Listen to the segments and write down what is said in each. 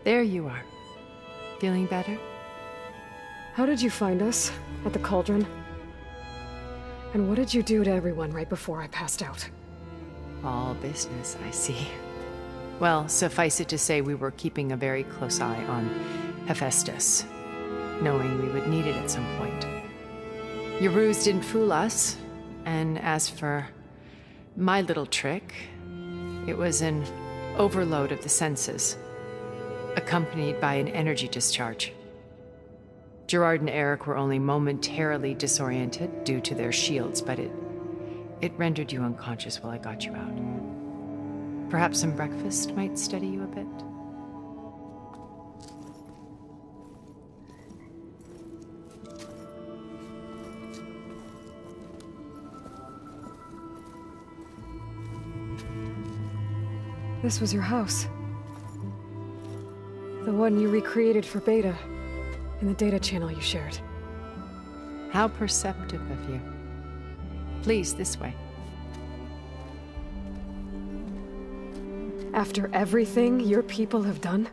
There you are. Feeling better? How did you find us? At the Cauldron? And what did you do to everyone right before I passed out? All business, I see. Well, suffice it to say we were keeping a very close eye on Hephaestus, knowing we would need it at some point. Your ruse didn't fool us, and as for my little trick, it was an overload of the senses, accompanied by an energy discharge. Gerard and Eric were only momentarily disoriented due to their shields, but it rendered you unconscious while I got you out. Perhaps some breakfast might steady you a bit? This was your house. The one you recreated for Beta, in the data channel you shared. How perceptive of you. Please, this way. After everything your people have done,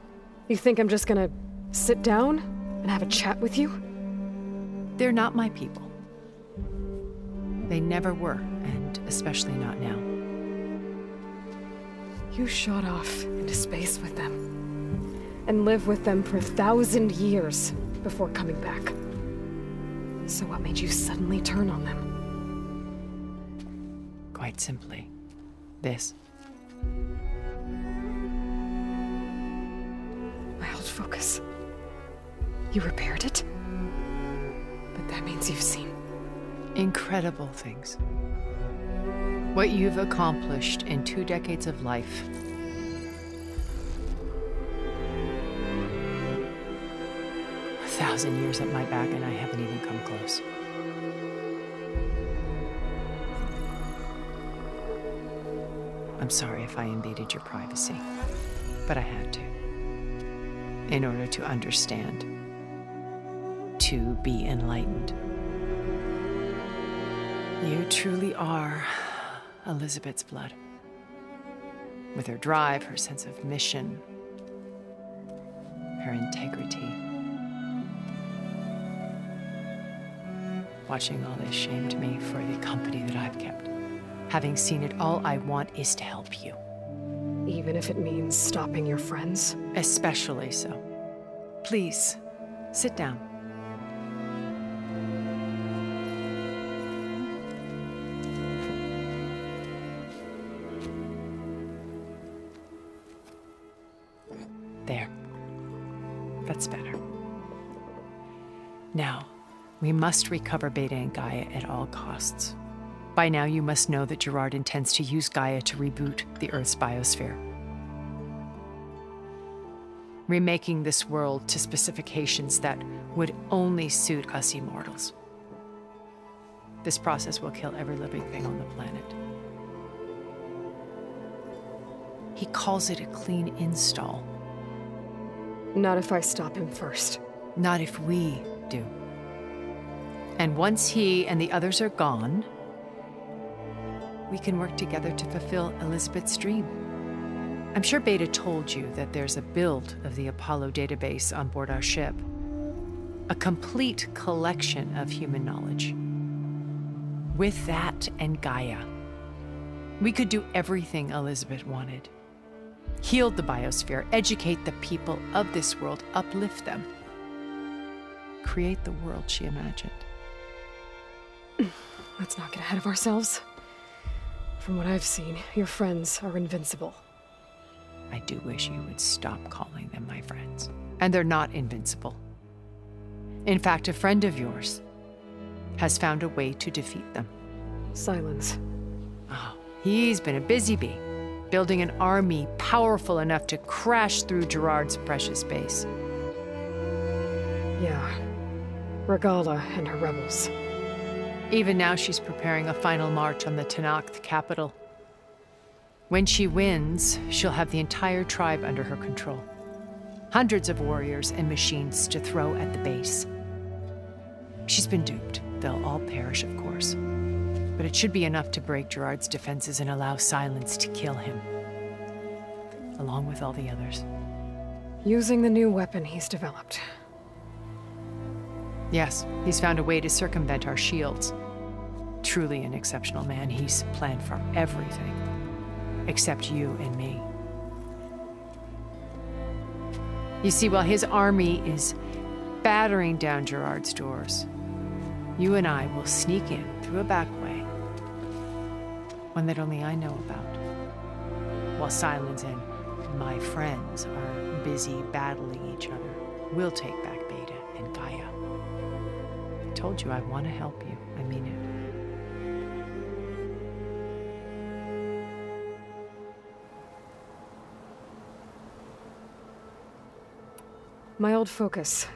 you think I'm just gonna sit down and have a chat with you? They're not my people. They never were, and especially not now. You shot off into space with them, and lived with them for 1,000 years before coming back. So what made you suddenly turn on them? Quite simply, this. My old focus. You repaired it? But that means you've seen incredible things. What you've accomplished in 2 decades of life. A 1,000 years at my back and I haven't even come close. I'm sorry if I invaded your privacy, but I had to. In order to understand. To be enlightened. You truly are Elizabeth's blood. With her drive, her sense of mission, her integrity. Watching all this shamed me for the company that I've kept. Having seen it, all I want is to help you. Even if it means stopping your friends? Especially so. Please, sit down. There. That's better. Now, we must recover Beta and Gaia at all costs. By now, you must know that Gerard intends to use Gaia to reboot the Earth's biosphere. Remaking this world to specifications that would only suit us immortals. This process will kill every living thing on the planet. He calls it a clean install. Not if I stop him first. Not if we do. And once he and the others are gone, we can work together to fulfill Elizabeth's dream. I'm sure Beta told you that there's a build of the Apollo database on board our ship. A complete collection of human knowledge. With that and Gaia, we could do everything Elizabeth wanted. Heal the biosphere, educate the people of this world, uplift them. Create the world she imagined. Let's not get ahead of ourselves. From what I've seen, your friends are invincible. I do wish you would stop calling them my friends. And they're not invincible. In fact, a friend of yours has found a way to defeat them. Silence. Oh, he's been a busy bee, building an army powerful enough to crash through Gerard's precious base. Yeah. Regala and her rebels. Even now she's preparing a final march on the Tenakth capital. When she wins, she'll have the entire tribe under her control. Hundreds of warriors and machines to throw at the base. She's been duped. They'll all perish, of course. But it should be enough to break Gerard's defenses and allow Silence to kill him. Along with all the others. Using the new weapon he's developed. Yes, he's found a way to circumvent our shields. Truly an exceptional man. He's planned for everything. Except you and me. You see, while his army is battering down Gerard's doors, you and I will sneak in through a back way. One that only I know about. While Sylens and my friends are busy battling each other, we'll take back Beta and Gaia. I told you I want to help you. I mean it. My old focus.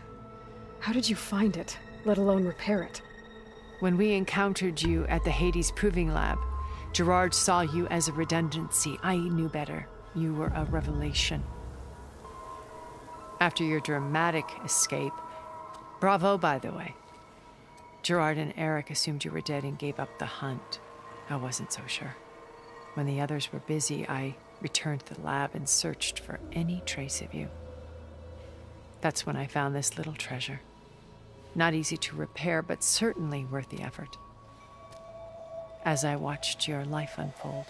How did you find it, let alone repair it? When we encountered you at the Hades Proving Lab, Gerard saw you as a redundancy. I knew better. You were a revelation. After your dramatic escape, bravo, by the way. Gerard and Eric assumed you were dead and gave up the hunt. I wasn't so sure. When the others were busy, I returned to the lab and searched for any trace of you. That's when I found this little treasure. Not easy to repair, but certainly worth the effort. As I watched your life unfold,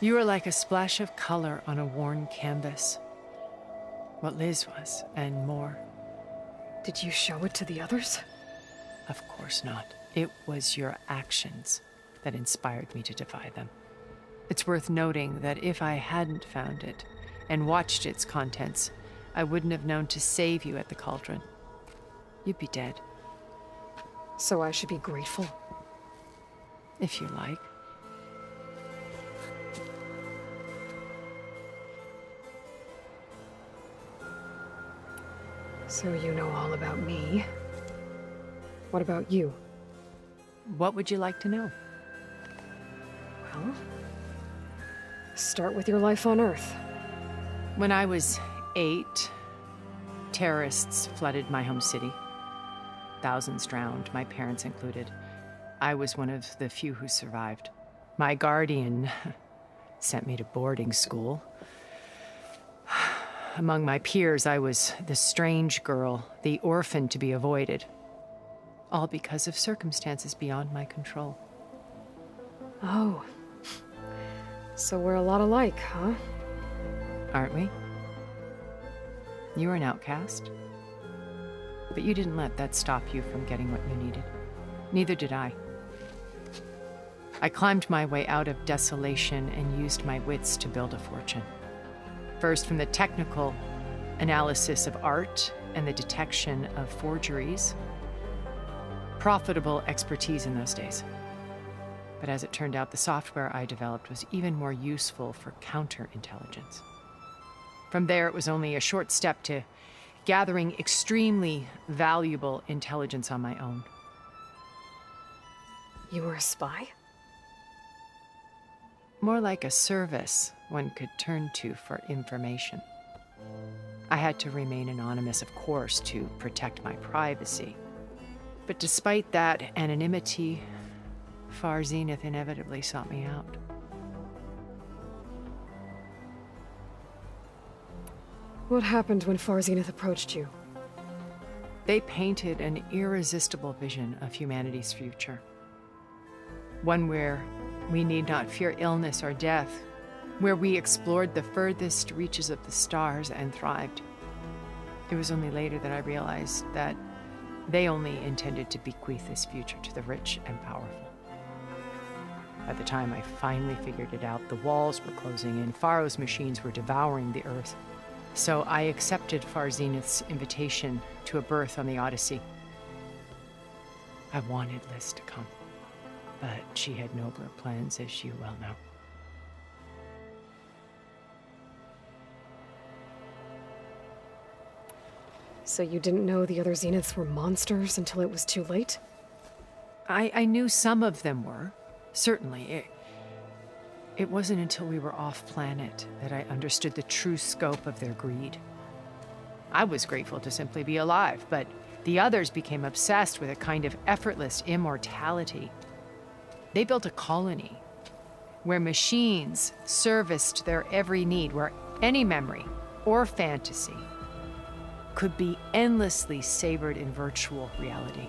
you were like a splash of color on a worn canvas. What Liz was, and more. Did you show it to the others? Of course not. It was your actions that inspired me to defy them. It's worth noting that if I hadn't found it and watched its contents, I wouldn't have known to save you at the cauldron. You'd be dead. So I should be grateful? If you like. So you know all about me. What about you? What would you like to know? Well, start with your life on Earth. When I was 8, terrorists flooded my home city. Thousands drowned, my parents included. I was one of the few who survived. My guardian sent me to boarding school. Among my peers, I was the strange girl, the orphan to be avoided. All because of circumstances beyond my control. Oh. So we're a lot alike, huh? Aren't we? You were an outcast. But you didn't let that stop you from getting what you needed. Neither did I. I climbed my way out of desolation and used my wits to build a fortune. First, from the technical analysis of art and the detection of forgeries. Profitable expertise in those days. But as it turned out, the software I developed was even more useful for counterintelligence. From there, it was only a short step to gathering extremely valuable intelligence on my own. You were a spy? More like a service one could turn to for information. I had to remain anonymous, of course, to protect my privacy. But despite that anonymity, Far Zenith inevitably sought me out. What happened when Far Zenith approached you? They painted an irresistible vision of humanity's future. One where we need not fear illness or death, where we explored the furthest reaches of the stars and thrived. It was only later that I realized that they only intended to bequeath this future to the rich and powerful. By the time I finally figured it out, the walls were closing in, Pharaoh's machines were devouring the Earth. So I accepted Far Zenith's invitation to a berth on the Odyssey. I wanted Liz to come, but she had nobler plans, as you well know. So you didn't know the other Zeniths were monsters until it was too late? I knew some of them were, certainly. It wasn't until we were off-planet that I understood the true scope of their greed. I was grateful to simply be alive, but the others became obsessed with a kind of effortless immortality. They built a colony where machines serviced their every need, where any memory or fantasy could be endlessly savored in virtual reality.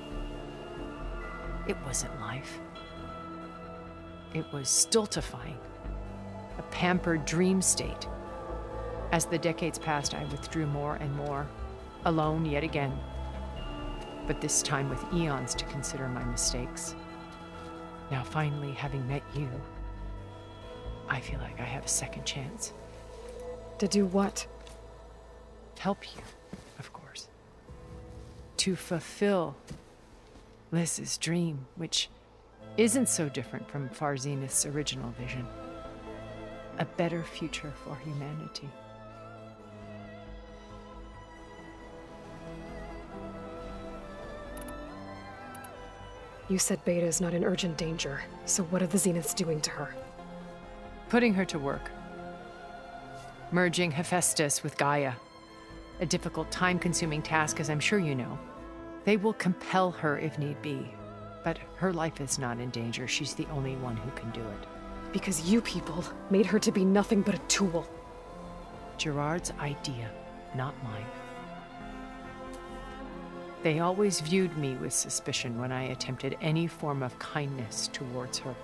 It wasn't life. It was stultifying, a pampered dream state. As the decades passed, I withdrew more and more, alone yet again, but this time with eons to consider my mistakes. Now finally, having met you, I feel like I have a second chance. To do what? Help you, of course. To fulfill Liz's dream, which isn't so different from Far Zenith's original vision. A better future for humanity. You said Beta is not in urgent danger, so what are the Zeniths doing to her? Putting her to work. Merging Hephaestus with Gaia. A difficult, time-consuming task, as I'm sure you know. They will compel her if need be. But her life is not in danger. She's the only one who can do it. Because you people made her to be nothing but a tool. Gerard's idea, not mine. They always viewed me with suspicion when I attempted any form of kindness towards her.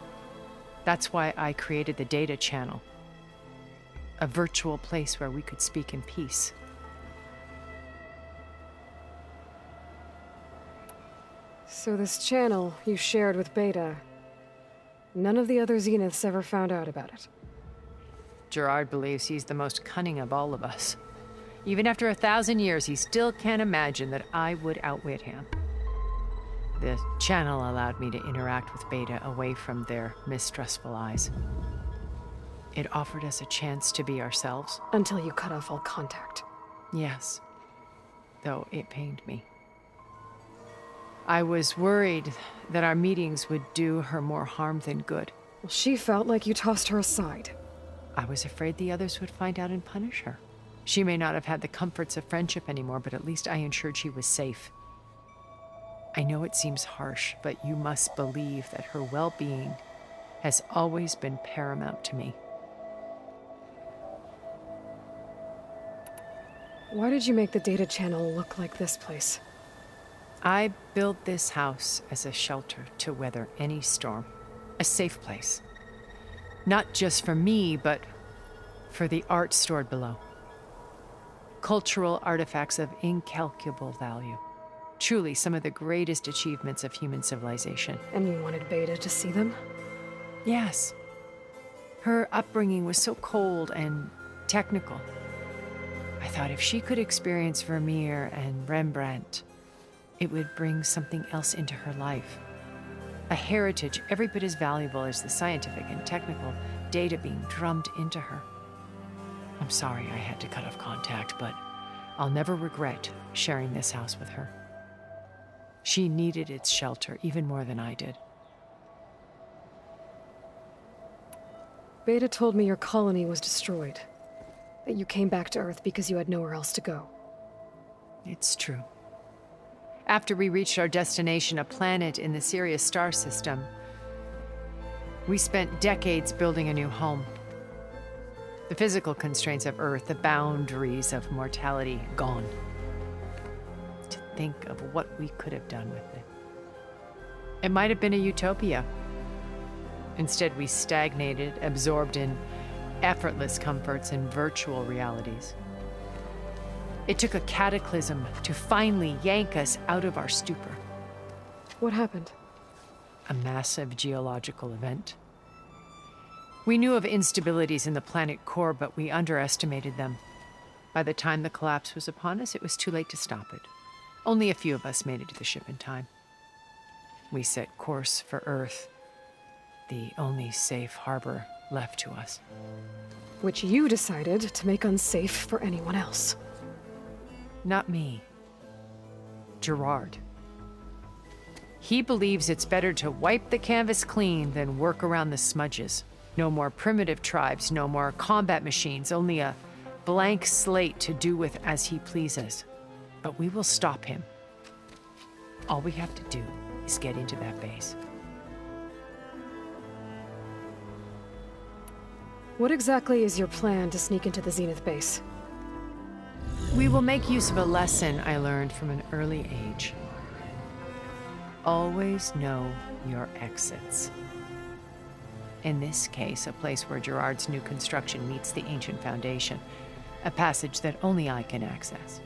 That's why I created the Data Channel. A virtual place where we could speak in peace. So this channel you shared with Beta, none of the other Zeniths ever found out about it? Gerard believes he's the most cunning of all of us. Even after 1,000 years, he still can't imagine that I would outwit him. The channel allowed me to interact with Beta away from their mistrustful eyes. It offered us a chance to be ourselves. Until you cut off all contact. Yes, though it pained me. I was worried that our meetings would do her more harm than good. Well, she felt like you tossed her aside. I was afraid the others would find out and punish her. She may not have had the comforts of friendship anymore, but at least I ensured she was safe. I know it seems harsh, but you must believe that her well-being has always been paramount to me. Why did you make the Data Channel look like this place? I built this house as a shelter to weather any storm. A safe place. Not just for me, but for the art stored below. Cultural artifacts of incalculable value. Truly some of the greatest achievements of human civilization. And you wanted Beta to see them? Yes. Her upbringing was so cold and technical. I thought if she could experience Vermeer and Rembrandt, it would bring something else into her life. A heritage every bit as valuable as the scientific and technical data being drummed into her. I'm sorry I had to cut off contact, but I'll never regret sharing this house with her. She needed its shelter even more than I did. Beta told me your colony was destroyed. That you came back to Earth because you had nowhere else to go. It's true. After we reached our destination, a planet in the Sirius star system, we spent decades building a new home. The physical constraints of Earth, the boundaries of mortality, gone. To think of what we could have done with it. It might have been a utopia. Instead, we stagnated, absorbed in effortless comforts and virtual realities. It took a cataclysm to finally yank us out of our stupor. What happened? A massive geological event. We knew of instabilities in the planet core, but we underestimated them. By the time the collapse was upon us, it was too late to stop it. Only a few of us made it to the ship in time. We set course for Earth, the only safe harbor left to us. Which you decided to make unsafe for anyone else. Not me. Gerard. He believes it's better to wipe the canvas clean than work around the smudges. No more primitive tribes, no more combat machines, only a blank slate to do with as he pleases. But we will stop him. All we have to do is get into that base. What exactly is your plan to sneak into the Zenith base? We will make use of a lesson I learned from an early age. Always know your exits. In this case, a place where Gerard's new construction meets the ancient foundation, a passage that only I can access.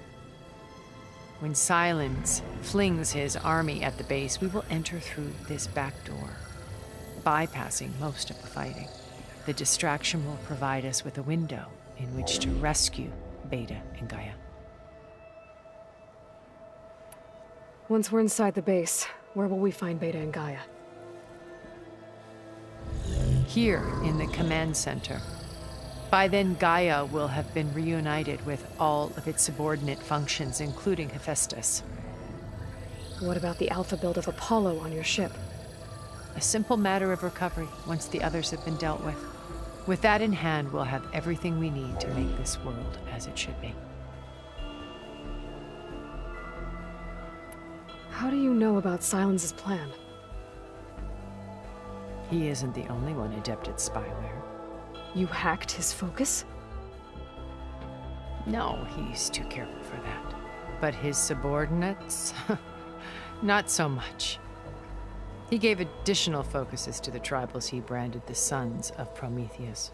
When Sylens flings his army at the base, we will enter through this back door, bypassing most of the fighting. The distraction will provide us with a window in which to rescue Beta and Gaia. Once we're inside the base, where will we find Beta and Gaia? Here in the command center. By then, Gaia will have been reunited with all of its subordinate functions, including Hephaestus. What about the alpha build of Apollo on your ship? A simple matter of recovery once the others have been dealt with. With that in hand, we'll have everything we need to make this world as it should be. How do you know about Sylens' plan? He isn't the only one adept at spyware. You hacked his focus? No, he's too careful for that. But his subordinates? Not so much. He gave additional focuses to the tribals he branded the Sons of Prometheus.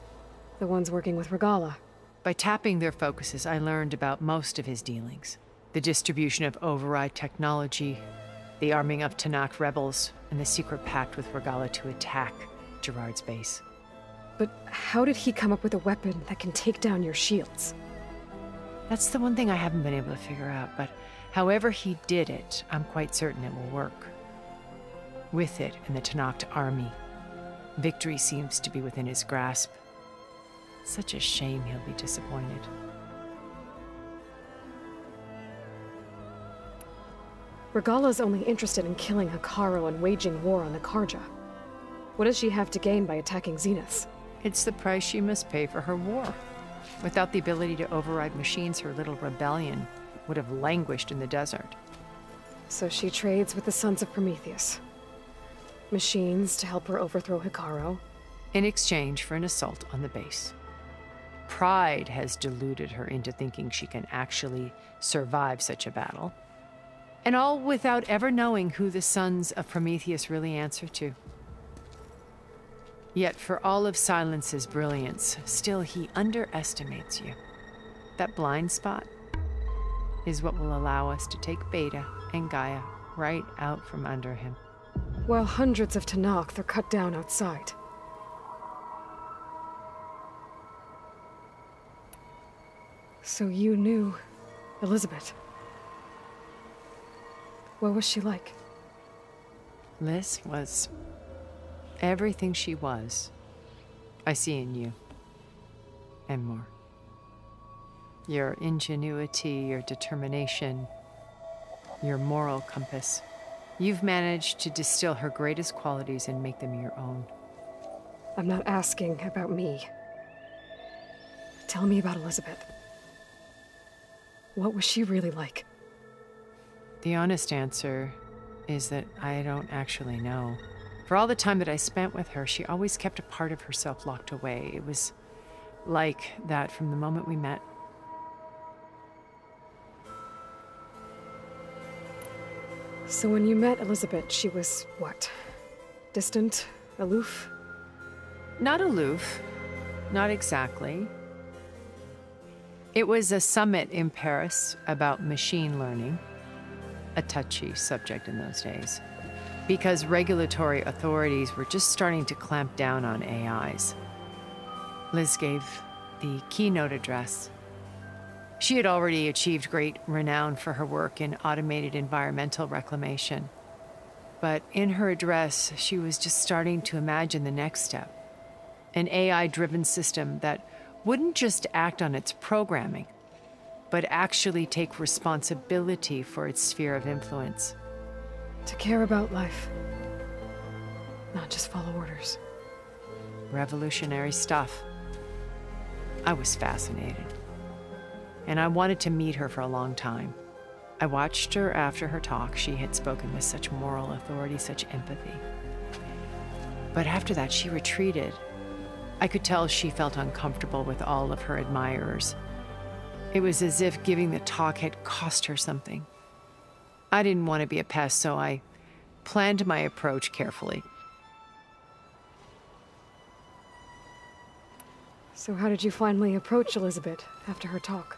The ones working with Regalla. By tapping their focuses, I learned about most of his dealings. The distribution of override technology, the arming of Tanakh rebels, and the secret pact with Regalla to attack Gerard's base. But how did he come up with a weapon that can take down your shields? That's the one thing I haven't been able to figure out, but however he did it, I'm quite certain it will work. With it and the Tanakh army, victory seems to be within his grasp. Such a shame he'll be disappointed. Regalla's only interested in killing Hekarro and waging war on the Karja. What does she have to gain by attacking Zenith? It's the price she must pay for her war. Without the ability to override machines, her little rebellion would have languished in the desert. So she trades with the Sons of Prometheus. Machines to help her overthrow Hekarro. In exchange for an assault on the base. Pride has deluded her into thinking she can actually survive such a battle. And all without ever knowing who the Sons of Prometheus really answer to. Yet for all of Sylens' brilliance, still he underestimates you. That blind spot is what will allow us to take Beta and Gaia right out from under him. While hundreds of Tanakh are cut down outside. So you knew Elizabeth. What was she like? Liz was everything she was. I see in you. And more. Your ingenuity, your determination, your moral compass. You've managed to distill her greatest qualities and make them your own. I'm not asking about me. Tell me about Elizabeth. What was she really like? The honest answer is that I don't actually know. For all the time that I spent with her, she always kept a part of herself locked away. It was like that from the moment we met. So when you met Elizabeth, she was what? Distant? Aloof? Not aloof. Not exactly. It was a summit in Paris about machine learning. A touchy subject in those days. Because regulatory authorities were just starting to clamp down on AIs. Liz gave the keynote address. She had already achieved great renown for her work in automated environmental reclamation. But in her address, she was just starting to imagine the next step. An AI-driven system that wouldn't just act on its programming, but actually take responsibility for its sphere of influence. To care about life, not just follow orders. Revolutionary stuff. I was fascinated. And I wanted to meet her for a long time. I watched her after her talk. She had spoken with such moral authority, such empathy. But after that, she retreated. I could tell she felt uncomfortable with all of her admirers. It was as if giving the talk had cost her something. I didn't want to be a pest, so I planned my approach carefully. So how did you finally approach Elizabeth after her talk?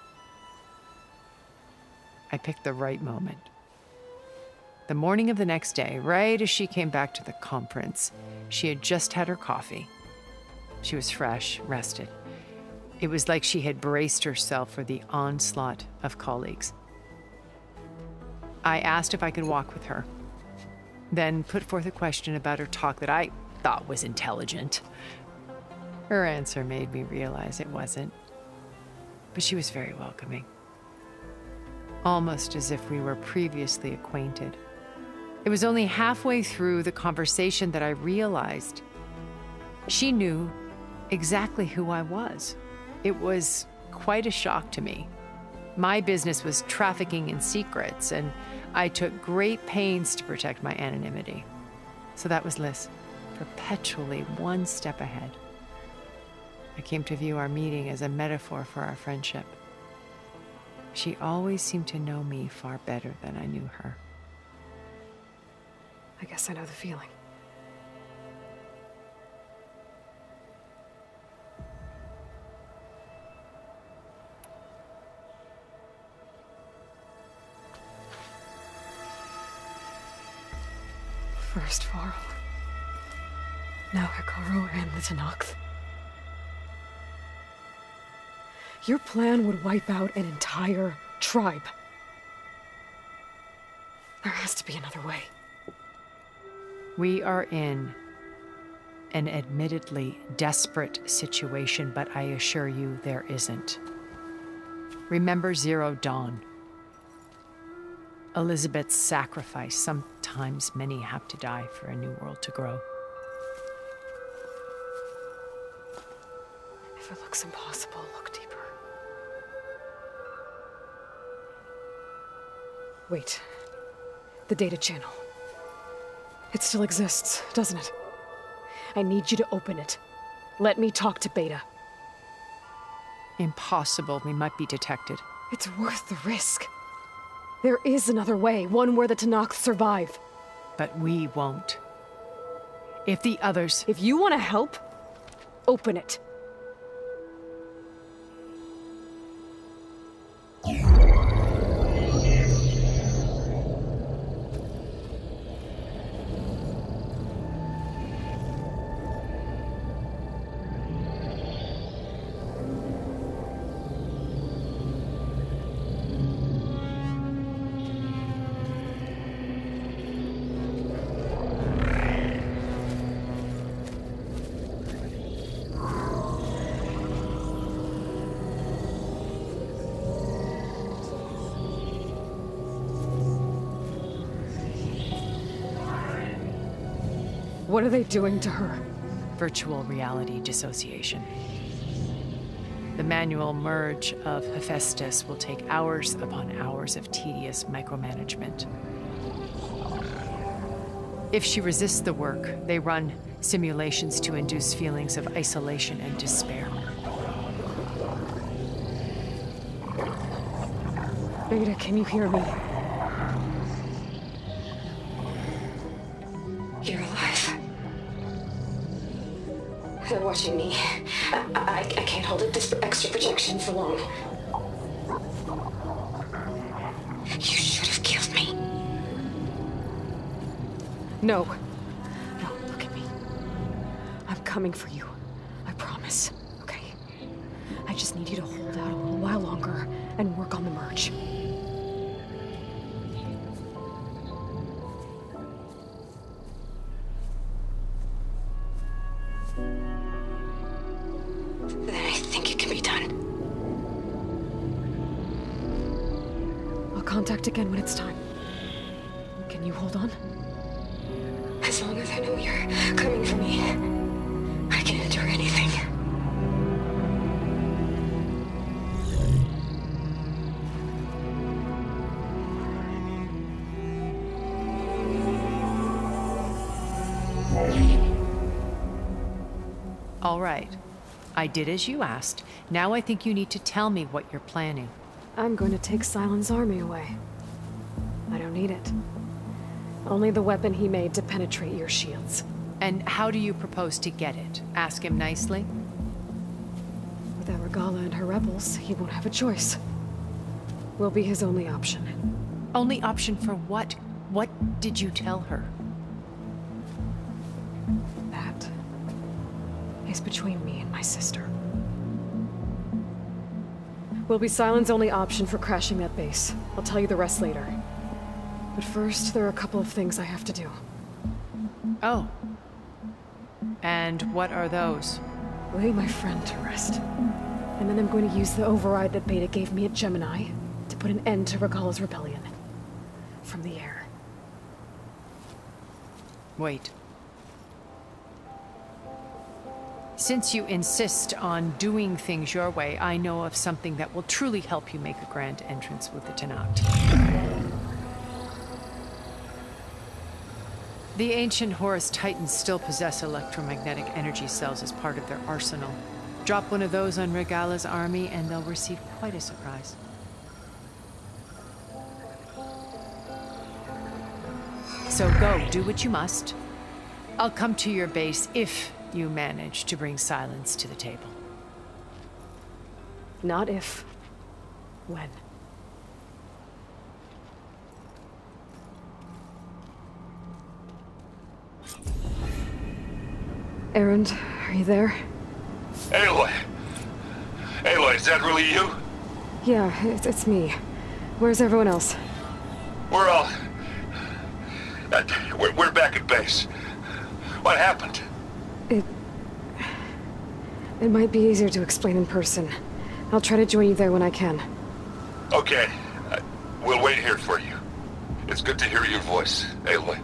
I picked the right moment. The morning of the next day, right as she came back to the conference, she had just had her coffee. She was fresh, rested. It was like she had braced herself for the onslaught of colleagues. I asked if I could walk with her, then put forth a question about her talk that I thought was intelligent. Her answer made me realize it wasn't, but she was very welcoming, almost as if we were previously acquainted. It was only halfway through the conversation that I realized she knew exactly who I was. It was quite a shock to me. My business was trafficking in secrets, and I took great pains to protect my anonymity. So that was Liz, perpetually one step ahead. I came to view our meeting as a metaphor for our friendship. She always seemed to know me far better than I knew her. I guess I know the feeling. First Varl, now Hekarro and the Tenakth. Your plan would wipe out an entire tribe. There has to be another way. We are in an admittedly desperate situation, but I assure you there isn't. Remember Zero Dawn. Elizabeth's sacrifice. Sometimes many have to die for a new world to grow. If it looks impossible, look deeper. Wait. The data channel. It still exists, doesn't it? I need you to open it. Let me talk to Beta. Impossible. We might be detected. It's worth the risk. There is another way, one where the Tenakth survive. But we won't. If the others... If you want to help, open it. What are they doing to her? Virtual reality dissociation. The manual merge of Hephaestus will take hours upon hours of tedious micromanagement. If she resists the work, they run simulations to induce feelings of isolation and despair. Beta, can you hear me? You're alive. They're watching me. I can't hold up this extra projection for long. You should have killed me. No. No, look at me. I'm coming for you. I promise. Okay? I just need you to hold out a little while longer and work on the merge. Then I think it can be done. I'll contact again when it's time. Can you hold on? As long as I know you're coming for me, I can endure anything. All right. I did as you asked. Now I think you need to tell me what you're planning. I'm going to take Sylens' army away. I don't need it. Only the weapon he made to penetrate your shields. And how do you propose to get it? Ask him nicely? Without Regalla and her rebels, he won't have a choice. We'll be his only option. Only option for what? What did you tell her? That is between me and my sister. Will be Sylens' only option for crashing that base. I'll tell you the rest later. But first, there are a couple of things I have to do. Oh. And what are those? Lay my friend to rest. And then I'm going to use the override that Beta gave me at Gemini to put an end to Regalla's rebellion. From the air. Wait. Since you insist on doing things your way, I know of something that will truly help you make a grand entrance with the Tenakth. The ancient Horus Titans still possess electromagnetic energy cells as part of their arsenal. Drop one of those on Regalla's army and they'll receive quite a surprise. So go, do what you must. I'll come to your base if you manage to bring Sylens to the table. Not if. When. Erend, are you there? Aloy! Aloy, is that really you? Yeah, it's me. Where's everyone else? We're all... we're back at base. What happened? It might be easier to explain in person. I'll try to join you there when I can. Okay. We'll wait here for you. It's good to hear your voice, Aloy.